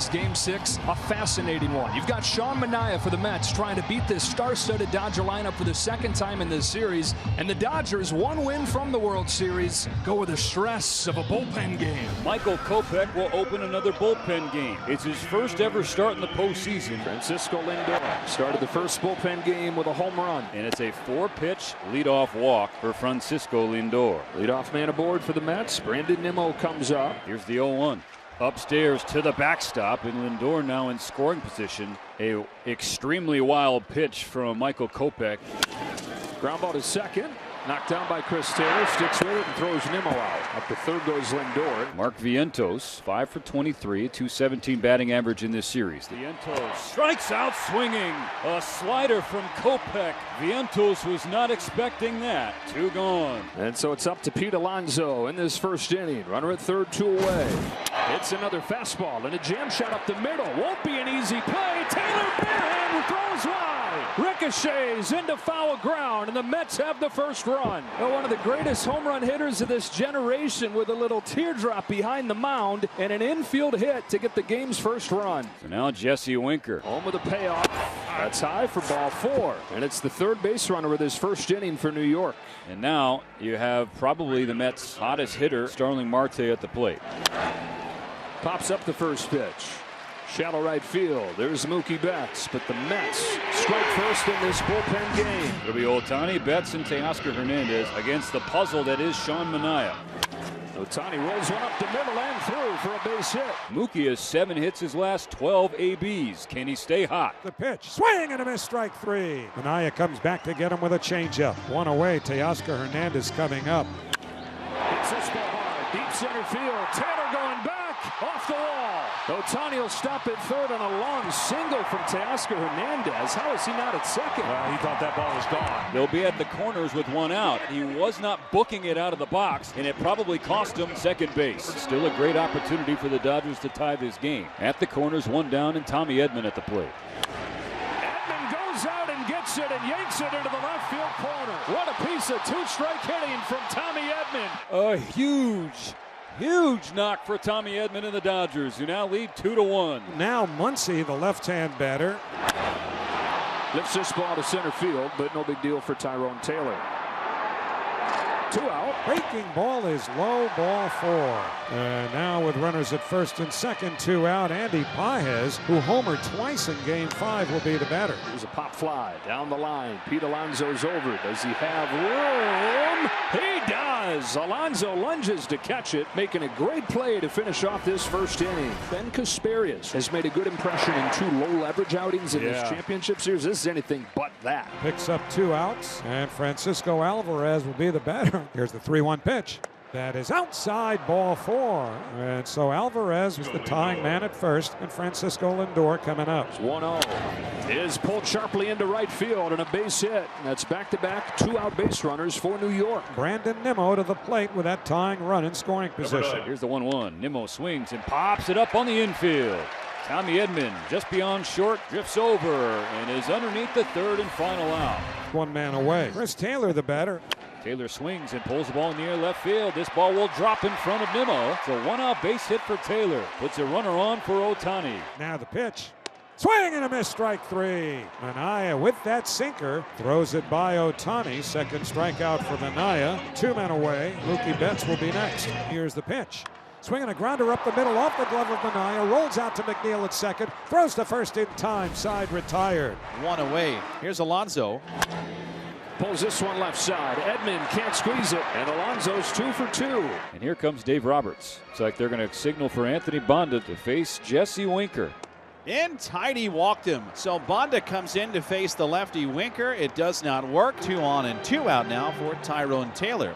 this Game 6 a fascinating one. You've got Sean Manaea for the Mets trying to beat this star-studded Dodger lineup for the second time in this series. And the Dodgers, one win from the World Series, go with the stress of a bullpen game. Michael Kopech will open another bullpen game. It's his first ever start in the postseason. Francisco Lindor started the first bullpen game with a home run. And it's a 4-pitch leadoff walk for Francisco Lindor. Leadoff man aboard for the Mets. Brandon Nimmo comes up. Here's the 0-1. Upstairs to the backstop, and Lindor now in scoring position. A extremely wild pitch from Michael Kopech. Ground ball to second. Knocked down by Chris Taylor. Sticks with it and throws Nimmo out. Up to third goes Lindor. Mark Vientos, 5 for 23, .217 batting average in this series. Vientos strikes out swinging. A slider from Kopech. Vientos was not expecting that. 2 gone. And so it's up to Pete Alonso in this first inning. Runner at third, 2 away. It's another fastball and a jam shot up the middle. Won't be an easy play. Taylor barehand throws wide. Ricochets into foul ground, and the Mets have the first run. Well, one of the greatest home run hitters of this generation with a little teardrop behind the mound and an infield hit to get the game's first run. So now Jesse Winker. Home with a payoff. That's high for ball 4. And it's the third base runner of this first inning for New York. And now you have probably the Mets' hottest hitter, Starling Marte, at the plate. Pops up the first pitch. Shallow right field. There's Mookie Betts, but the Mets strike first in this bullpen game. It'll be Ohtani, Betts, and Teoscar Hernandez against the puzzle that is Sean Manaea. Ohtani rolls one up the middle and through for a base hit. Mookie has 7 hits his last 12 ABs. Can he stay hot? The pitch, swing and a miss, strike 3. Manaea comes back to get him with a changeup. 1 away, Teoscar Hernandez coming up. Hits this ball hard, deep center field. Taylor going back, off the wall. Ohtani will stop at third on a long single from Teoscar Hernandez. How is he not at second? He thought that ball was gone. They'll be at the corners with 1 out. He was not booking it out of the box, and it probably cost him second base. Still a great opportunity for the Dodgers to tie this game. At the corners, 1 down, and Tommy Edman at the plate. Edman goes out and gets it and yanks it into the left field corner. What a piece of 2-strike hitting from Tommy Edman. A huge knock for Tommy Edman and the Dodgers, who now lead 2-1. Now Muncy, the left-hand batter. Lifts this ball to center field, but no big deal for Tyrone Taylor. 2 out. Breaking ball is low, ball 4. And now with runners at first and second, 2 out, Andy Pages, who homered twice in Game 5, will be the batter. Here's a pop fly down the line. Pete Alonso's over. Does he have room? He does. Alonso lunges to catch it, making a great play to finish off this first inning. Ben Kasparius has made a good impression in 2 low-leverage outings in this championship series. This is anything but that. Picks up 2 outs, and Francisco Alvarez will be the batter. Here's the 3-1 pitch. That is outside, ball 4. And so Alvarez was the tying man at first, and Francisco Lindor coming up. 1-0 is pulled sharply into right field and a base hit. That's back-to-back 2-out base runners for New York. Brandon Nimmo to the plate with that tying run in scoring position. Here's the 1-1. Nimmo swings and pops it up on the infield. Tommy Edman just beyond short, drifts over and is underneath the third and final out. 1 man away. Chris Taylor the batter. Taylor swings and pulls the ball in the air left field. This ball will drop in front of Nimmo. It's a 1-out base hit for Taylor. Puts a runner on for Ohtani. Now the pitch. Swing and a miss, strike 3. Manaea with that sinker throws it by Ohtani. Second strikeout for Manaea. 2 men away. Mookie Betts will be next. Here's the pitch. Swinging a grounder up the middle off the glove of Manaea. Rolls out to McNeil at second. Throws to first in time. Side retired. 1 away. Here's Alonso. Pulls this one left side. Edman can't squeeze it, and Alonso's 2 for 2. And here comes Dave Roberts. Looks like they're going to signal for Anthony Bonda to face Jesse Winker. And tighty walked him. So Bonda comes in to face the lefty Winker. It does not work. 2 on and 2 out now for Tyrone Taylor.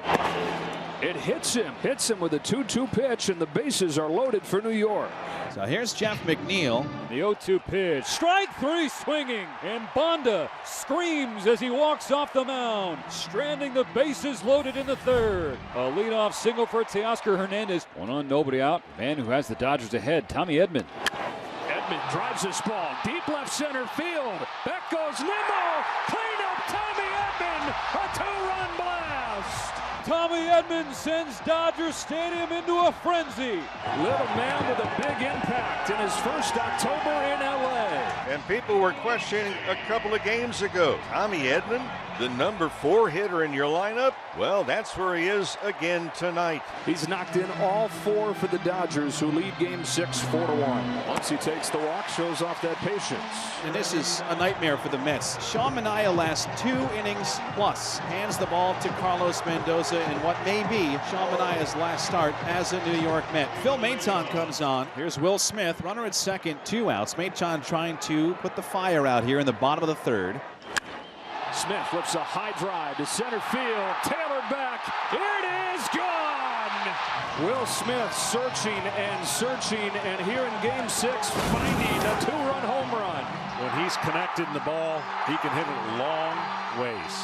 It hits him with a 2-2 pitch, and the bases are loaded for New York. So here's Jeff McNeil. The 0-2 pitch. Strike 3 swinging, and Bonda screams as he walks off the mound, stranding the bases loaded in the third. A leadoff single for Teoscar Hernandez. 1 on, nobody out. Man who has the Dodgers ahead, Tommy Edman. Edman drives this ball deep left center field. Back goes Nimmo. Clean up Tommy Edman. A 2-run blast. Tommy Edman sends Dodger Stadium into a frenzy. Little man with a big impact in his first October in LA. And people were questioning a couple of games ago. Tommy Edman, the number 4 hitter in your lineup? Well, that's where he is again tonight. He's knocked in all 4 for the Dodgers, who lead Game 6 4-1. Once he takes the walk, shows off that patience. And this is a nightmare for the Mets. Sean Manaea last 2 innings plus hands the ball to Carlos Mendoza in what may be Sean Manaea's last start as a New York Met. Phil Maton comes on. Here's Will Smith, runner at second, 2 outs. Maton trying to put the fire out here in the bottom of the 3rd. Smith flips a high drive to center field. Taylor back. Here it is, gone. Will Smith searching, and here in Game 6, finding a 2-run home run. When he's connected in the ball, he can hit it long ways.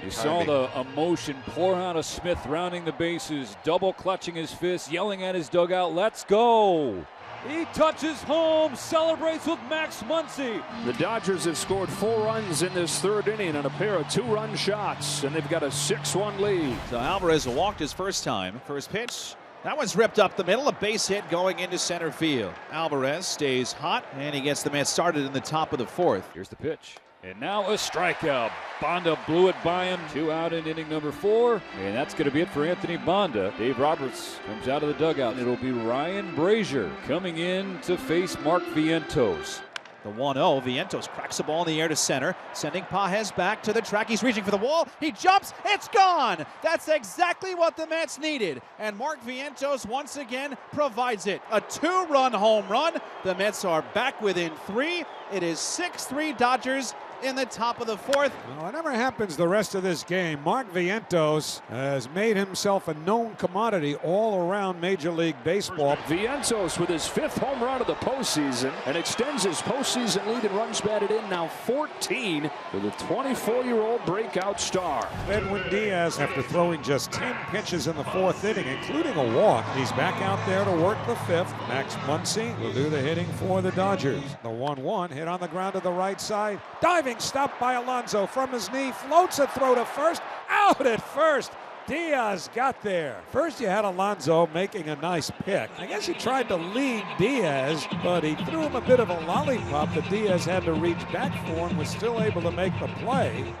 You saw the emotion pour out of Smith, rounding the bases, double clutching his fist, yelling at his dugout, "Let's go!" He touches home, celebrates with Max Muncy. The Dodgers have scored 4 runs in this 3rd inning on a pair of 2-run shots, and they've got a 6-1 lead. So Alvarez walked his first time. First pitch, that one's ripped up the middle. A base hit going into center field. Alvarez stays hot, and he gets the Mets started in the top of the 4th. Here's the pitch. And now a strikeout. Bonda blew it by him. 2 out in inning number 4. And that's going to be it for Anthony Bonda. Dave Roberts comes out of the dugout. It'll be Ryan Brazier coming in to face Mark Vientos. The 1-0, Vientos cracks the ball in the air to center, sending Pages back to the track. He's reaching for the wall. He jumps. It's gone. That's exactly what the Mets needed. And Mark Vientos once again provides it. A 2-run home run. The Mets are back within 3. It is 6-3 Dodgers in the top of the 4th. Well, whatever happens the rest of this game, Mark Vientos has made himself a known commodity all around Major League Baseball. Vientos with his 5th home run of the postseason and extends his postseason lead in runs batted in, now 14 with a 24-year-old breakout star. Edwin Diaz, after throwing just 10 pitches in the 4th inning, including a walk, he's back out there to work the 5th. Max Muncy will do the hitting for the Dodgers. The 1-1 hit on the ground to the right side. Diving stop by Alonso from his knee, floats a throw to first, out at first. Diaz got there. First you had Alonso making a nice pick. I guess he tried to lead Diaz, but he threw him a bit of a lollipop that Diaz had to reach back for and was still able to make the play.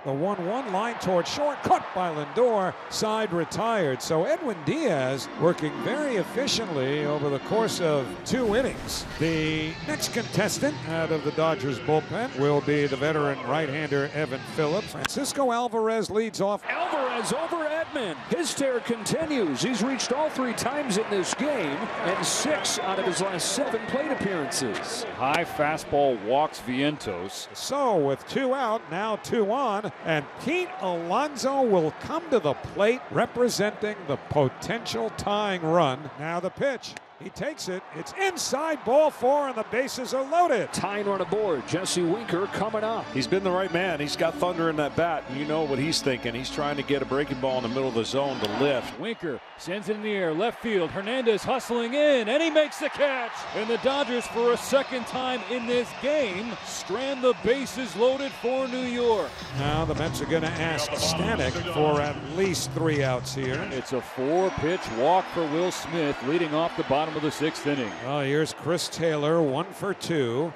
The 1-1 line toward short, caught by Lindor, side retired. So Edwin Diaz working very efficiently over the course of 2 innings. The next contestant out of the Dodgers bullpen will be the veteran right-hander Evan Phillips. Francisco Alvarez leads off. Alvarez over Edman. His tear continues. He's reached all 3 times in this game and 6 out of his last 7 plate appearances. High fastball walks Vientos. So with 2 out, now 2 on. And Pete Alonso will come to the plate representing the potential tying run. Now the pitch. He takes it. It's inside, ball 4, and the bases are loaded. Tying run aboard. Jesse Winker coming up. He's been the right man. He's got thunder in that bat, and you know what he's thinking. He's trying to get a breaking ball in the middle of the zone to lift. Winker sends it in the air, left field. Hernandez hustling in, and he makes the catch. And the Dodgers, for a 2nd time in this game, strand the bases loaded for New York. Now the Mets are going to ask Stanek for at least 3 outs here. It's a 4-pitch walk for Will Smith, leading off the bottom of the 6th inning. Oh, here's Chris Taylor, 1 for 2.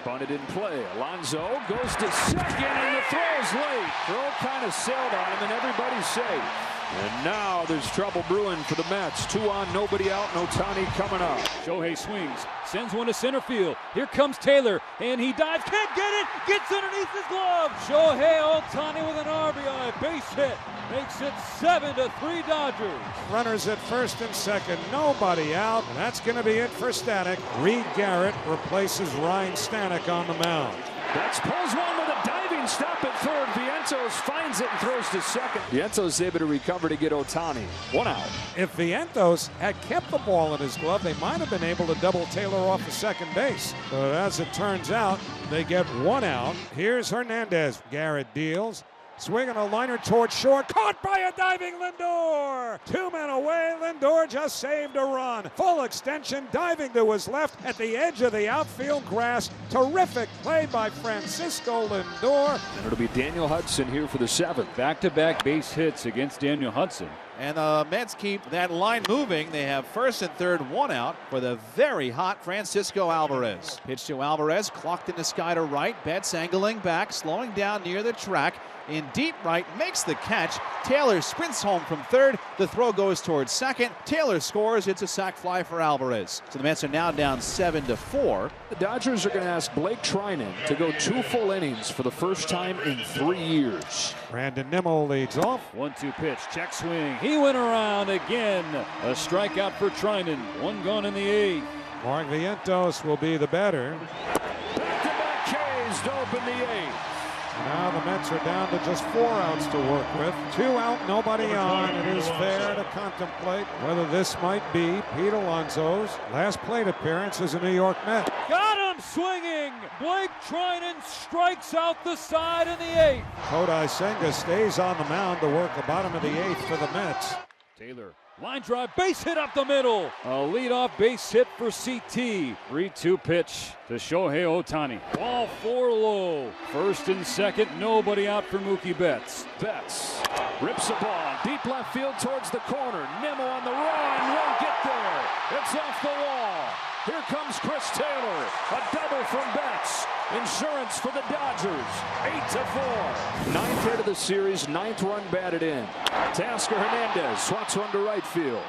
Bunted in play. Alonso goes to second, and the throw's late. Throw kind of sailed on him, and everybody's safe. And now there's trouble brewing for the Mets. 2 on, nobody out, no Ohtani coming up. Shohei swings, sends one to center field. Here comes Taylor, and he dives, can't get it, gets underneath his glove. Shohei Ohtani with an RBI base hit, makes it 7-3 Dodgers. Runners at first and second, nobody out, and that's going to be it for Stanek. Reed Garrett replaces Ryan Stanek on the mound. Betts pulls one with a diving stop at third. Vientos finds it and throws to second. Vientos able to recover to get Ohtani. 1 out. If Vientos had kept the ball in his glove, they might have been able to double Taylor off of second base. But as it turns out, they get 1 out. Here's Hernandez. Garrett deals. Swinging a liner towards short. Caught by a diving Lindor. 2 men away. Lindor just saved a run. Full extension, diving to his left at the edge of the outfield grass. Terrific play by Francisco Lindor. And it'll be Daniel Hudson here for the 7th. Back-to-back base hits against Daniel Hudson. And the Mets keep that line moving. They have first and third, one out for the very hot Francisco Alvarez. Pitch to Alvarez, clocked in the sky to right. Betts angling back, slowing down near the track. In deep right, makes the catch. Taylor sprints home from third. The throw goes towards second. Taylor scores. It's a sac fly for Alvarez. So the Mets are now down 7-4. The Dodgers are going to ask Blake Trinan to go 2 full innings for the first time in 3 years. Brandon Nimmo leads off. 1-2 pitch, check swing. He went around again. A strikeout for Trinan. 1 gone in the 8th. Mark Vientos will be the batter. Back-to-back K's to open the 8th. Now the Mets are down to just 4 outs to work with. 2 out, nobody on. It is fair to contemplate whether this might be Pete Alonso's last plate appearance as a New York Met. Got him swinging. Blake Trinan strikes out the side in the 8th. Kodai Senga stays on the mound to work the bottom of the 8th for the Mets. Taylor, line drive, base hit up the middle. A leadoff base hit for CT. 3-2 pitch to Shohei Ohtani. Ball 4 low. First and second, nobody out for Mookie Betts. Betts rips the ball deep left field towards the corner. Nimmo on the run, won't get there. It's off the wall. Here comes Chris Taylor. A double from Betts. Insurance for the Dodgers. 8-4. 9th hit of the series, 9th run batted in. Teoscar Hernandez swats one to right field.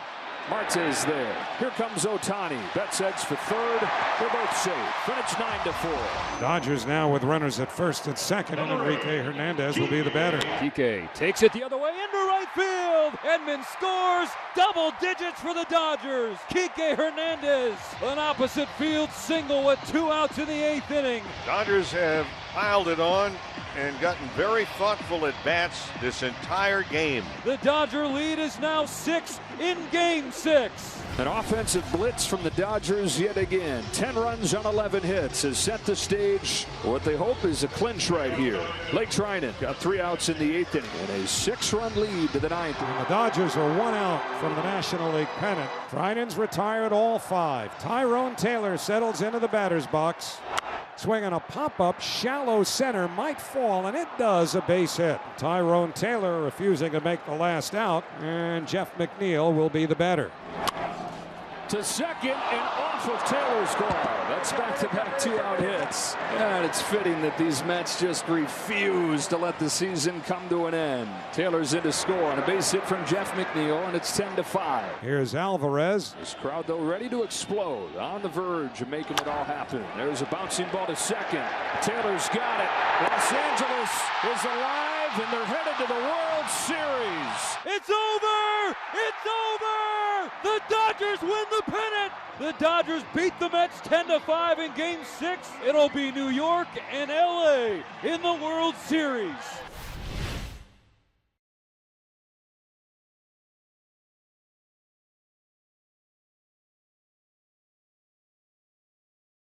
Martes there. Here comes Ohtani. Betts heads for third. They're both safe. Finish 9-4. Dodgers now with runners at first and second, and Enrique Hernandez will be the batter. Kike takes it the other way into right field. Edman scores. Double digits for the Dodgers. Kike Hernandez, an opposite field single with 2 outs in the 8th inning. Dodgers have piled it on and gotten very thoughtful at bats this entire game. The Dodger lead is now 6 in Game 6. An offensive blitz from the Dodgers yet again. 10 runs on 11 hits has set the stage for what they hope is a clinch right here. Blake Trinan got 3 outs in the 8th inning and a 6-run lead to the 9th. And the Dodgers are 1 out from the National League pennant. Trinan's retired all 5. Tyrone Taylor settles into the batter's box. Swinging a pop-up, shallow center, might fall, and it does, a base hit. Tyrone Taylor refusing to make the last out, and Jeff McNeil will be the batter. To second and off of Taylor's glove. That's back-to-back 2-out hits. And it's fitting that these Mets just refuse to let the season come to an end. Taylor's in to score on a base hit from Jeff McNeil, and it's 10-5. Here's Alvarez. This crowd, though, ready to explode, on the verge of making it all happen. There's a bouncing ball to second. Taylor's got it. Los Angeles is alive, and they're headed to the World Series. It's over! It's over! The Dodgers win the pennant! The Dodgers beat the Mets 10-5 in Game 6. It'll be New York and LA in the World Series.